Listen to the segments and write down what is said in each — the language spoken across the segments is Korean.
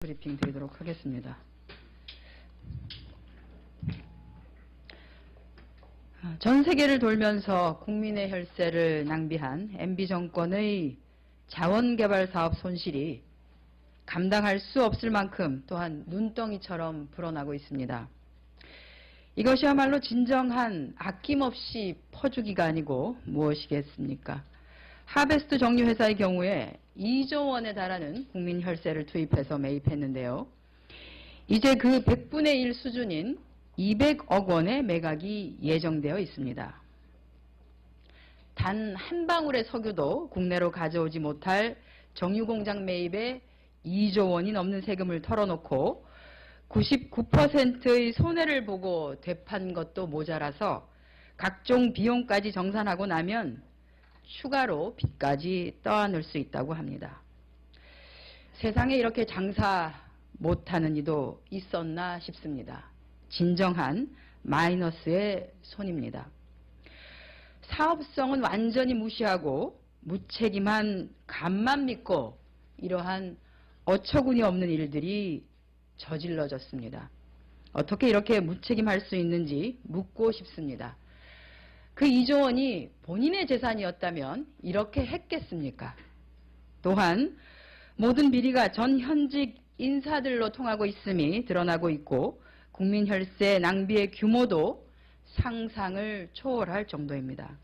브리핑 드리도록 하겠습니다. 전 세계를 돌면서 국민의 혈세를 낭비한 MB 정권의 자원개발 사업 손실이 감당할 수 없을 만큼 또한 눈덩이처럼 불어나고 있습니다. 이것이야말로 진정한 아낌없이 퍼주기가 아니고 무엇이겠습니까? 하베스트 정유회사의 경우에 2조 원에 달하는 국민 혈세를 투입해서 매입했는데요. 이제 그 100분의 1 수준인 200억 원의 매각이 예정되어 있습니다. 단 한 방울의 석유도 국내로 가져오지 못할 정유공장 매입에 2조 원이 넘는 세금을 털어놓고 99%의 손해를 보고 되판 것도 모자라서 각종 비용까지 정산하고 나면 추가로 빚까지 떠안을 수 있다고 합니다. 세상에 이렇게 장사 못하는 이도 있었나 싶습니다. 진정한 마이너스의 손입니다. 사업성은 완전히 무시하고 무책임한 간만 믿고 이러한 어처구니 없는 일들이 저질러졌습니다. 어떻게 이렇게 무책임할 수 있는지 묻고 싶습니다. 그 2조 원이 본인의 재산이었다면 이렇게 했겠습니까? 또한 모든 비리가 전 현직 인사들로 통하고 있음이 드러나고 있고 국민 혈세 낭비의 규모도 상상을 초월할 정도입니다.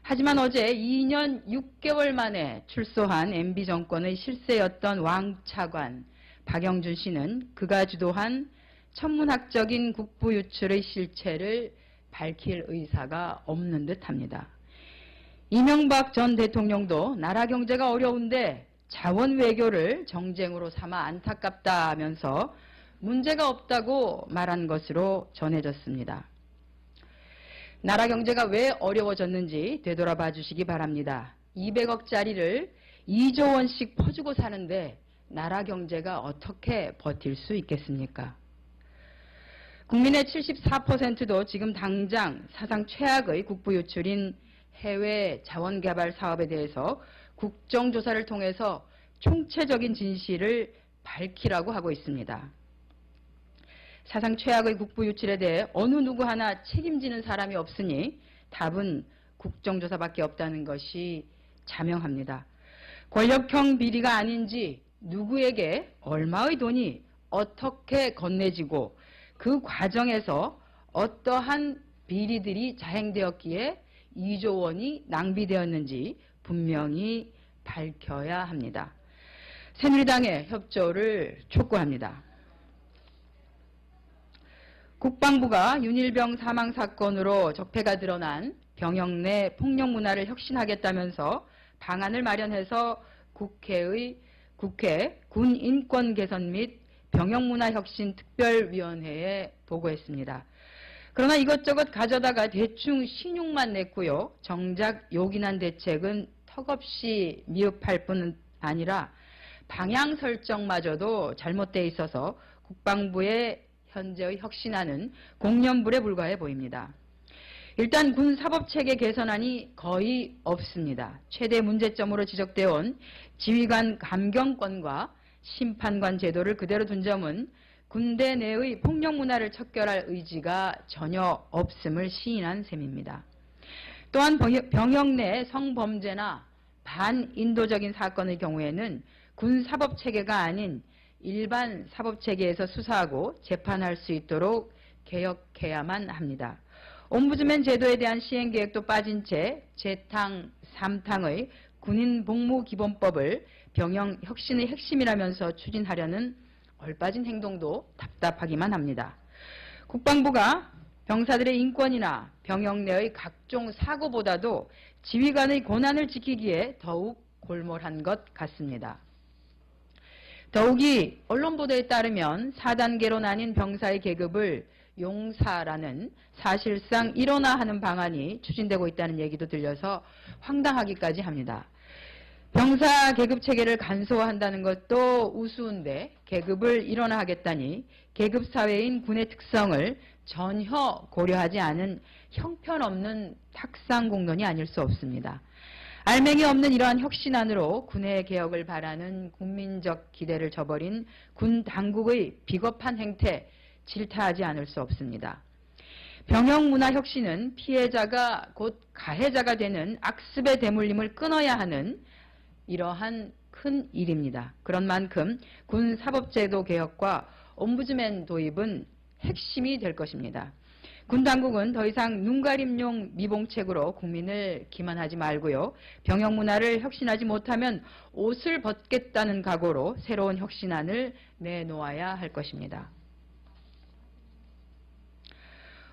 하지만 어제 2년 6개월 만에 출소한 MB 정권의 실세였던 왕차관 박영준 씨는 그가 주도한 천문학적인 국부 유출의 실체를 밝힐 의사가 없는 듯합니다. 이명박 전 대통령도 나라 경제가 어려운데 자원 외교를 정쟁으로 삼아 안타깝다 하면서 문제가 없다고 말한 것으로 전해졌습니다. 나라 경제가 왜 어려워졌는지 되돌아봐 주시기 바랍니다. 200억짜리를 2조 원씩 퍼주고 사는데 나라 경제가 어떻게 버틸 수 있겠습니까? 국민의 74%도 지금 당장 사상 최악의 국부 유출인 해외 자원개발 사업에 대해서 국정조사를 통해서 총체적인 진실을 밝히라고 하고 있습니다. 사상 최악의 국부 유출에 대해 어느 누구 하나 책임지는 사람이 없으니 답은 국정조사밖에 없다는 것이 자명합니다. 권력형 비리가 아닌지 누구에게 얼마의 돈이 어떻게 건네지고 그 과정에서 어떠한 비리들이 자행되었기에 2조 원이 낭비되었는지 분명히 밝혀야 합니다. 새누리당의 협조를 촉구합니다. 국방부가 윤일병 사망 사건으로 적폐가 드러난 병역 내 폭력 문화를 혁신하겠다면서 방안을 마련해서 국회 군 인권 개선 및 병역문화혁신특별위원회에 보고했습니다. 그러나 이것저것 가져다가 대충 신용만 냈고요. 정작 요긴한 대책은 턱없이 미흡할 뿐 아니라 방향 설정마저도 잘못되어 있어서 국방부의 현재의 혁신안은 공연불에 불과해 보입니다. 일단 군 사법체계 개선안이 거의 없습니다. 최대 문제점으로 지적되어 온 지휘관 감경권과 심판관 제도를 그대로 둔 점은 군대 내의 폭력 문화를 척결할 의지가 전혀 없음을 시인한 셈입니다. 또한 병역 내 성범죄나 반인도적인 사건의 경우에는 군 사법체계가 아닌 일반 사법체계에서 수사하고 재판할 수 있도록 개혁해야만 합니다. 옴부즈맨 제도에 대한 시행계획도 빠진 채 재탕, 삼탕의 군인복무기본법을 병역 혁신의 핵심이라면서 추진하려는 얼빠진 행동도 답답하기만 합니다. 국방부가 병사들의 인권이나 병역 내의 각종 사고보다도 지휘관의 권한을 지키기에 더욱 골몰한 것 같습니다. 더욱이 언론 보도에 따르면 4단계로 나뉜 병사의 계급을 용사라는 사실상 일원화하는 방안이 추진되고 있다는 얘기도 들려서 황당하기까지 합니다. 병사 계급 체계를 간소화한다는 것도 우스운데 계급을 일원화하겠다니 계급 사회인 군의 특성을 전혀 고려하지 않은 형편없는 탁상공론이 아닐 수 없습니다. 알맹이 없는 이러한 혁신안으로 군의 개혁을 바라는 국민적 기대를 저버린 군 당국의 비겁한 행태 질타하지 않을 수 없습니다. 병영문화혁신은 피해자가 곧 가해자가 되는 악습의 대물림을 끊어야 하는 이러한 큰 일입니다. 그런 만큼 군 사법제도 개혁과 옴부즈맨 도입은 핵심이 될 것입니다. 군 당국은 더 이상 눈가림용 미봉책으로 국민을 기만하지 말고요. 병영 문화를 혁신하지 못하면 옷을 벗겠다는 각오로 새로운 혁신안을 내놓아야 할 것입니다.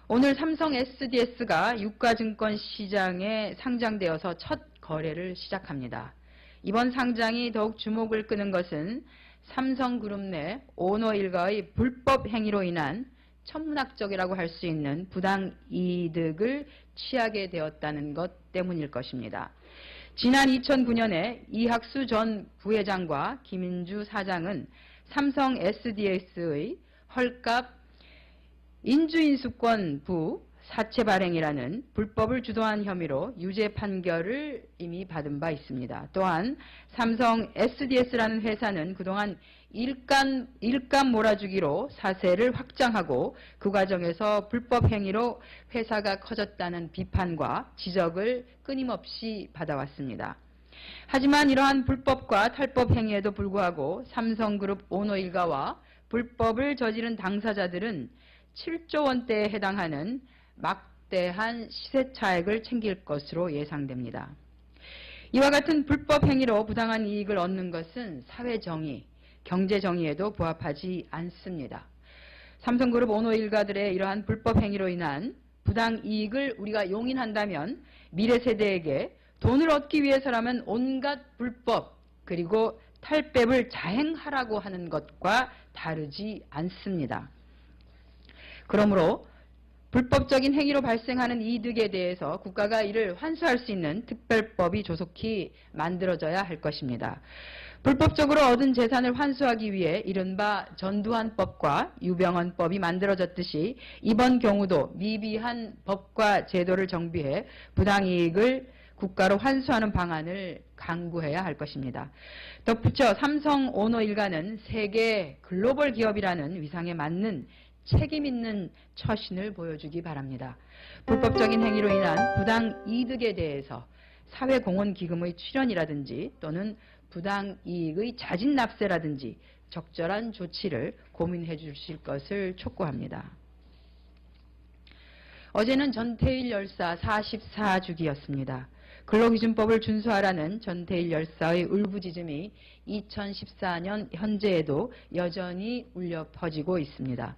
오늘 삼성 SDS가 유가증권 시장에 상장되어서 첫 거래를 시작합니다. 이번 상장이 더욱 주목을 끄는 것은 삼성그룹 내 오너 일가의 불법 행위로 인한 천문학적이라고 할 수 있는 부당 이득을 취하게 되었다는 것 때문일 것입니다. 지난 2009년에 이학수 전 부회장과 김인주 사장은 삼성 SDS의 헐값 인주인수권부 사채 발행이라는 불법을 주도한 혐의로 유죄 판결을 이미 받은 바 있습니다. 또한 삼성 SDS라는 회사는 그동안 일감 몰아주기로 사세를 확장하고 그 과정에서 불법 행위로 회사가 커졌다는 비판과 지적을 끊임없이 받아왔습니다. 하지만 이러한 불법과 탈법 행위에도 불구하고 삼성그룹 오너 일가와 불법을 저지른 당사자들은 7조 원대에 해당하는 막대한 시세 차익을 챙길 것으로 예상됩니다. 이와 같은 불법 행위로 부당한 이익을 얻는 것은 사회정의, 경제정의에도 부합하지 않습니다. 삼성그룹 오너 일가들의 이러한 불법 행위로 인한 부당 이익을 우리가 용인한다면 미래 세대에게 돈을 얻기 위해서라면 온갖 불법 그리고 탈법을 자행하라고 하는 것과 다르지 않습니다. 그러므로 불법적인 행위로 발생하는 이득에 대해서 국가가 이를 환수할 수 있는 특별법이 조속히 만들어져야 할 것입니다. 불법적으로 얻은 재산을 환수하기 위해 이른바 전두환법과 유병헌법이 만들어졌듯이 이번 경우도 미비한 법과 제도를 정비해 부당이익을 국가로 환수하는 방안을 강구해야 할 것입니다. 덧붙여 삼성 오너 일가는 세계 글로벌 기업이라는 위상에 맞는 책임 있는 처신을 보여주기 바랍니다. 불법적인 행위로 인한 부당 이득에 대해서 사회공헌기금의 출연이라든지 또는 부당 이익의 자진 납세라든지 적절한 조치를 고민해 주실 것을 촉구합니다. 어제는 전태일 열사 44주기였습니다. 근로기준법을 준수하라는 전태일 열사의 울부짖음이 2014년 현재에도 여전히 울려 퍼지고 있습니다.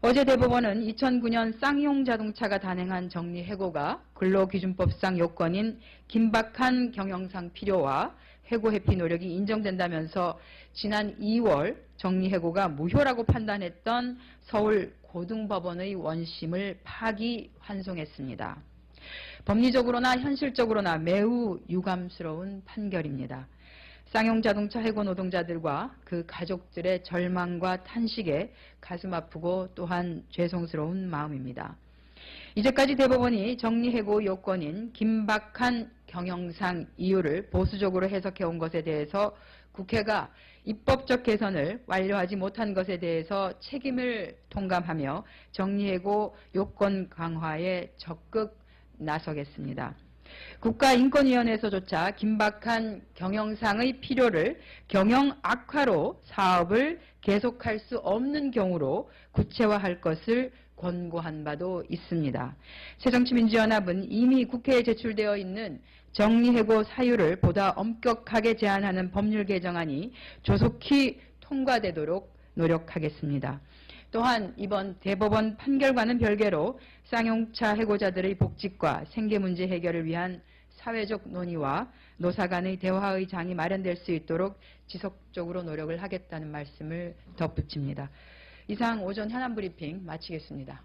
어제 대법원은 2009년 쌍용 자동차가 단행한 정리해고가 근로기준법상 요건인 긴박한 경영상 필요와 해고 회피 노력이 인정된다면서 지난 2월 정리해고가 무효라고 판단했던 서울 고등법원의 원심을 파기환송했습니다. 법리적으로나 현실적으로나 매우 유감스러운 판결입니다. 쌍용자동차 해고 노동자들과 그 가족들의 절망과 탄식에 가슴 아프고 또한 죄송스러운 마음입니다. 이제까지 대법원이 정리해고 요건인 긴박한 경영상 이유를 보수적으로 해석해온 것에 대해서 국회가 입법적 개선을 완료하지 못한 것에 대해서 책임을 통감하며 정리해고 요건 강화에 적극 나서겠습니다. 국가인권위원회에서조차 긴박한 경영상의 필요를 경영 악화로 사업을 계속할 수 없는 경우로 구체화할 것을 권고한 바도 있습니다. 새정치민주연합은 이미 국회에 제출되어 있는 정리해고 사유를 보다 엄격하게 제한하는 법률 개정안이 조속히 통과되도록 노력하겠습니다. 또한 이번 대법원 판결과는 별개로 쌍용차 해고자들의 복직과 생계 문제 해결을 위한 사회적 논의와 노사 간의 대화의 장이 마련될 수 있도록 지속적으로 노력을 하겠다는 말씀을 덧붙입니다. 이상 오전 현안 브리핑 마치겠습니다.